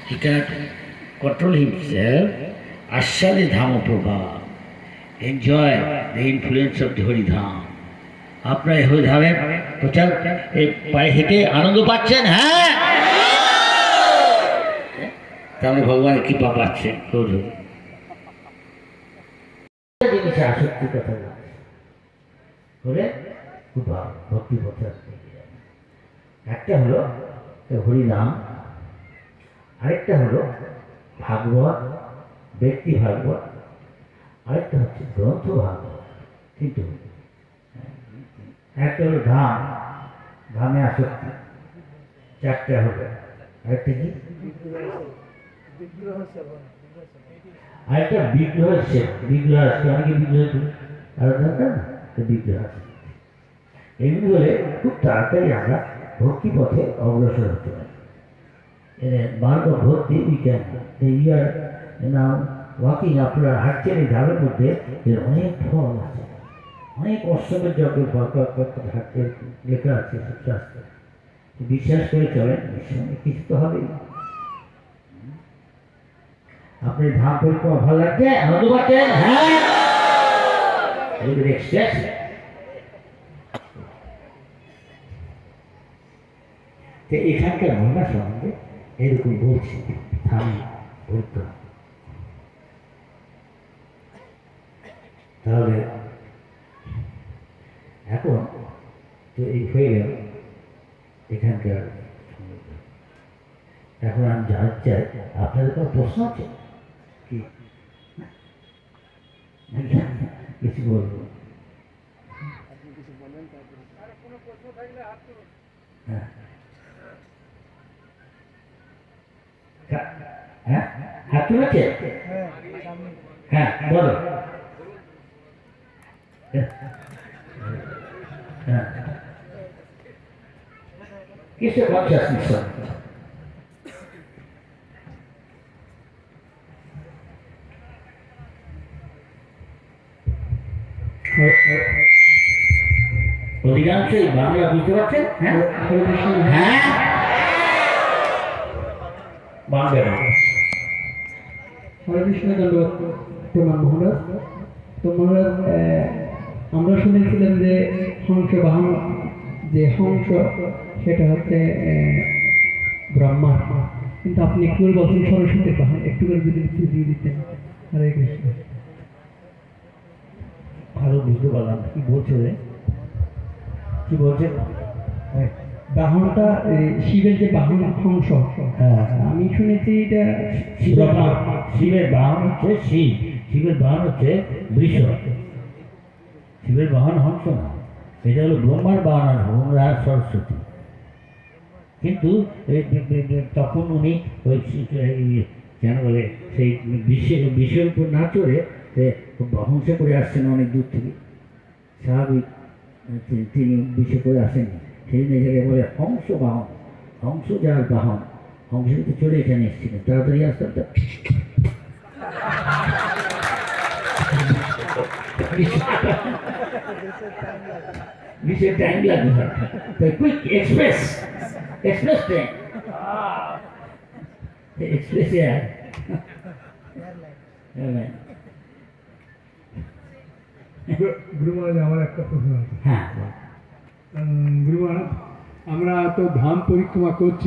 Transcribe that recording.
He cannot control himself. Ashade Dhama Prabha. Enjoy the influence of the Haridham. আপনারা এই হরিধামের প্রচার এই পায়ে হেঁটে আনন্দ পাচ্ছেন, হ্যাঁ? তাহলে ভগবানের কৃপা পাচ্ছেন। জিনিসে আসক্তির কথা বলে খুব ভক্তি পথে একটা হলো হরিনাম, আরেকটা হলো ভাগবত, ব্যক্তি ভাগবত, আরেকটা হচ্ছে গ্রন্থ ভাগবত। কিন্তু একটা হলো ধাম, ধামে আসক্তি, চারটা হবে। আরেকটা কি? আরেকটা বিগ্রহ সেবা, বিগ্রহ আসছে, অনেকে বিগ্রহ আরো দরকার না, বিগ্রহ আসছে। এমনি হলে খুব তাড়াতাড়ি আমরা ভক্তি পথে অগ্রসর হতে পারি। মার্গ ভক্তি ইয়ার নাম ওয়াকিং, আপনারা হাঁটছেন এই ধামের মধ্যে এর অনেক ফল আছে, অনেক অশ্বমের যজ্ঞের ফল হাঁটতে লেখা আছে শাস্ত্রে। বিশ্বাস করে চলেন, কিছু তো হবেই। আপনি ধাম পরিক্রমা ভালো লাগছে, আনন্দ পাচ্ছেন, হ্যাঁ? এখানকার মহিমা সম্বন্ধে এরকম বলছি, ধাম পরিক্রমা। তাহলে এখন তো এই হয়ে গেল এখানকার। এখন আমি জানতে চাই আপনাদের কোনো প্রশ্ন আছে কি? কিছু বলবো? হ্যাঁ, হাত তুলেছে? হ্যাঁ, বলো। কিসে কনসাসনেস? অধিকাংশই বাংলা বুঝতে পারছেন? হ্যাঁ, হ্যাঁ, বাংলা। হরে কৃষ্ণ, ধন্যবাদ প্রণাম মহারাজ। তো মহারাজ, আমরা শুনেছিলাম যে হংস বাহন, যে হংস সেটা হচ্ছে ব্রহ্মা, কিন্তু আপনি একটু করে বলছেন সরস্বতীর বাহন, একটু করে যদি একটু দিয়ে দিতেন। হরে কৃষ্ণ। ভালো বুঝতে পারলাম কি বলছে, কি বলছে? বাহনটা শিবের যে বাহন হংস, আমি শুনেছি এটা শিবের বাহন হচ্ছে শিব, শিবের বাহন হচ্ছে বৃষ, শিবের বাহন হংস না, এটা হলো ব্রহ্মার বাহন, আর সরস্বতী। কিন্তু তখন উনি ওই কেন বলে সেই বিশ্বের উপর না চড়ে হংসে করে আসছেন অনেক দূর থেকে, স্বাভাবিক তিনি বিশ্বে করে আসেননি, সেই জন্য এটাকে বলে হংস বাহন, হংস যার বাহন, হংসের তো চড়ে এখানে এসেছিলেন, তাড়াতাড়ি আসতেন তো। বিশ্বের টাইম লাগবে, quick express, express train, express air. গুরু মহারাজ, আমার একটা প্রশ্ন আছে। হ্যাঁ, গুরু মহারাজ, আমরা তো ধাম পরিক্রমা করছি,